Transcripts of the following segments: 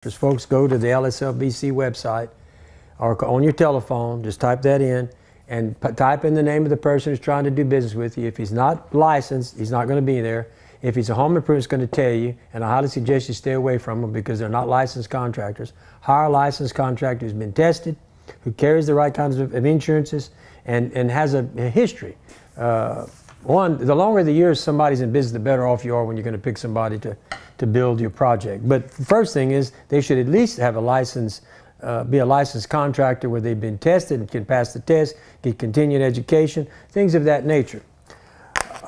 Just folks, go to the LSLBC website or on your telephone, just type that in and type in the name of the person who's trying to do business with you. If he's not licensed, he's not going to be there. If he's a home improvement, it's going to tell you, and I highly suggest you stay away from them because they're not licensed contractors. Hire a licensed contractor who's been tested, who carries the right kinds of insurances, and has a history. The longer the years somebody's in business, the better off you are when you're going to pick somebody to build your project. But the first thing is they should at least have a license, be a licensed contractor where they've been tested and can pass the test, get continued education, things of that nature.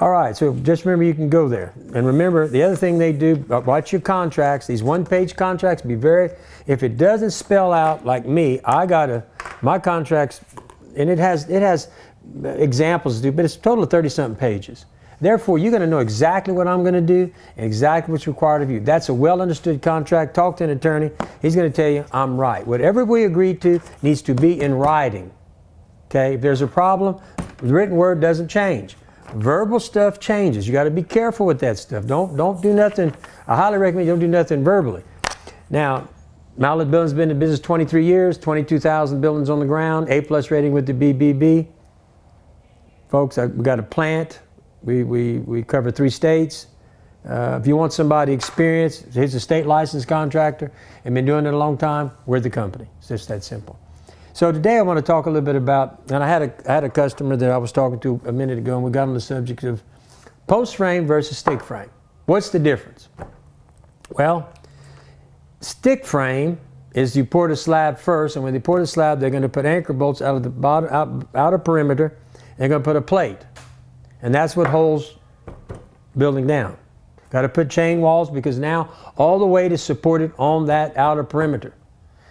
All right, so just remember you can go there. And remember, the other thing they do, watch your contracts, these one-page contracts, if it doesn't spell out like me, my contracts, and it has examples to do, but it's a total of 30-something pages. Therefore, you're going to know exactly what I'm going to do and exactly what's required of you. That's a well-understood contract. Talk to an attorney. He's going to tell you, I'm right. Whatever we agreed to needs to be in writing. Okay? If there's a problem, the written word doesn't change. Verbal stuff changes. You got to be careful with that stuff. Don't do nothing. I highly recommend you don't do nothing verbally. Now, Mallett Building's been in business 23 years, 22,000 buildings on the ground, A+ rating with the BBB. Folks, we got a plant. We cover 3 states. If you want somebody experienced, he's a state licensed contractor and been doing it a long time, we're the company. It's just that simple. So today I want to talk a little bit about, and I had a customer that I was talking to a minute ago, and we got on the subject of post frame versus stick frame. What's the difference? Well, stick frame is you pour the slab first, and when they pour the slab, they're going to put anchor bolts out of the bottom, outer perimeter. They're going to put a plate, and that's what holds building down. Got to put chain walls because now all the weight is supported on that outer perimeter.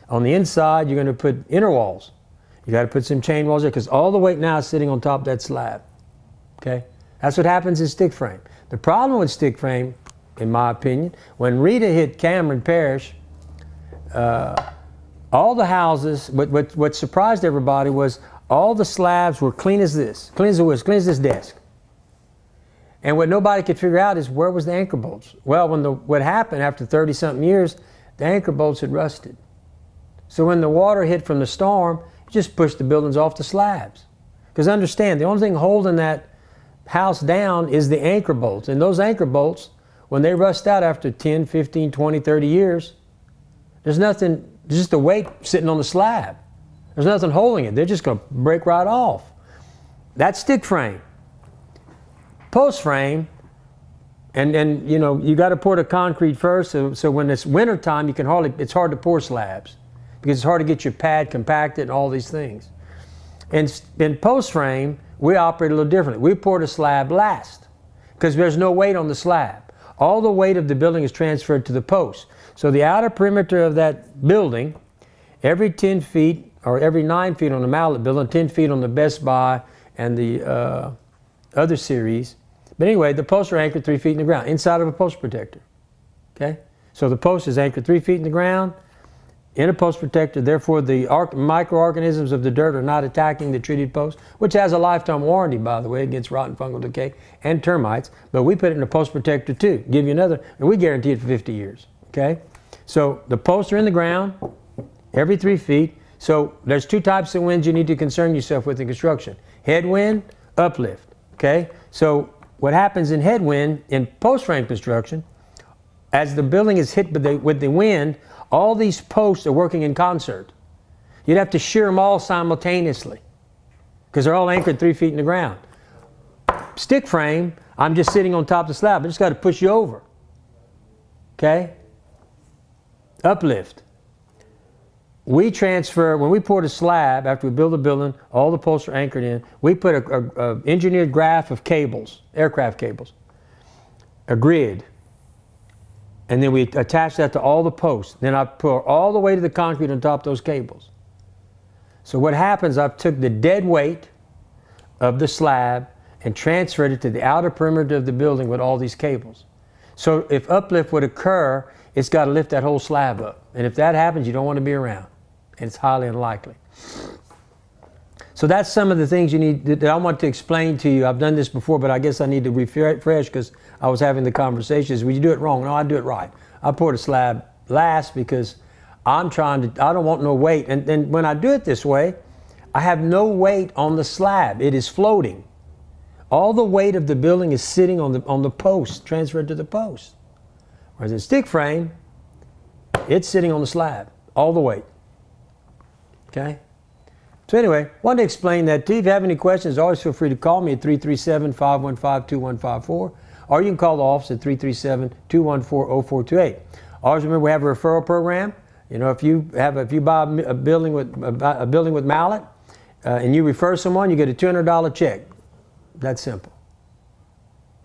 On the inside, you're going to put inner walls. You got to put some chain walls there because all the weight now is sitting on top of that slab. Okay, that's what happens in stick frame. The problem with stick frame, in my opinion, when Rita hit Cameron Parish, all the houses. What surprised everybody was all the slabs were clean as this, clean as this desk. And what nobody could figure out is where was the anchor bolts? Well, what happened after 30-something years, the anchor bolts had rusted. So when the water hit from the storm, it just pushed the buildings off the slabs. Because understand, the only thing holding that house down is the anchor bolts. And those anchor bolts, when they rust out after 10, 15, 20, 30 years, there's nothing, just the weight sitting on the slab. There's nothing holding it. They're just going to break right off. That's stick frame. Post frame, and you know, you got to pour the concrete first. So when it's winter time, it's hard to pour slabs because it's hard to get your pad compacted and all these things. And in post frame, we operate a little differently. We pour the slab last because there's no weight on the slab. All the weight of the building is transferred to the post. So the outer perimeter of that building, every 10 feet or every 9 feet on the Mallett building, 10 feet on the Best Buy and the other series. But anyway, the posts are anchored 3 feet in the ground, inside of a post protector. Okay? So the post is anchored 3 feet in the ground, in a post protector. Therefore, the microorganisms of the dirt are not attacking the treated post, which has a lifetime warranty, by the way, against rotten fungal decay and termites. But we put it in a post protector too. Give you another, and we guarantee it for 50 years. Okay? So the posts are in the ground every 3 feet. So there's 2 types of winds you need to concern yourself with in construction. Headwind, uplift. Okay? So what happens in headwind in post frame construction, as the building is hit with the wind, all these posts are working in concert. You'd have to shear them all simultaneously because they're all anchored 3 feet in the ground. Stick frame, I'm just sitting on top of the slab. I just got to push you over. Okay? Uplift. We transfer, when we pour the slab, after we build the building, all the posts are anchored in, we put a engineered graph of cables, aircraft cables, a grid, and then we attach that to all the posts. Then I pour all the way to the concrete on top of those cables. So what happens, I took the dead weight of the slab and transferred it to the outer perimeter of the building with all these cables. So if uplift would occur, it's got to lift that whole slab up. And if that happens, you don't want to be around. And it's highly unlikely. So that's some of the things you need that I want to explain to you. I've done this before, but I guess I need to refresh because I was having the conversations. When you do it wrong, no, I do it right. I pour the slab last because I don't want no weight. And then when I do it this way, I have no weight on the slab. It is floating. All the weight of the building is sitting on the post, transferred to the post. Whereas in stick frame, it's sitting on the slab, all the weight. Okay? So anyway, wanted to explain that to you. If you have any questions, always feel free to call me at 337-515-2154, or you can call the office at 337-214-0428. Always remember we have a referral program. You know, if you buy a building with Mallett and you refer someone, you get a $200 check. That's simple.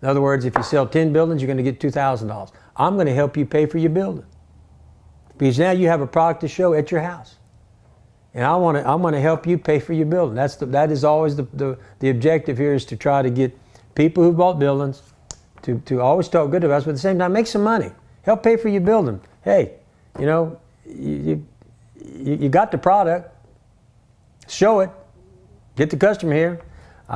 In other words, if you sell 10 buildings, you're going to get $2,000. I'm going to help you pay for your building, because now you have a product to show at your house. And I want to help you pay for your building. That is always the objective here, is to try to get people who bought buildings to always talk good about us, but at the same time make some money. Help pay for your building. Hey, you know, you got the product. Show it. Get the customer here.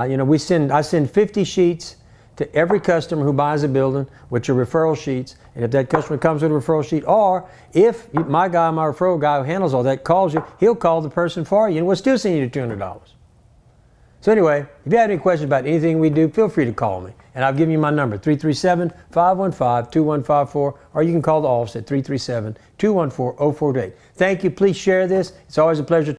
You know, I send 50 sheets to every customer who buys a building, which are referral sheets. And if that customer comes with a referral sheet, or if my referral guy who handles all that calls you, he'll call the person for you, and we'll still send you the $200. So anyway, if you have any questions about anything we do, feel free to call me. And I've given you my number, 337-515-2154, or you can call the office at 337-214-0428. Thank you. Please share this. It's always a pleasure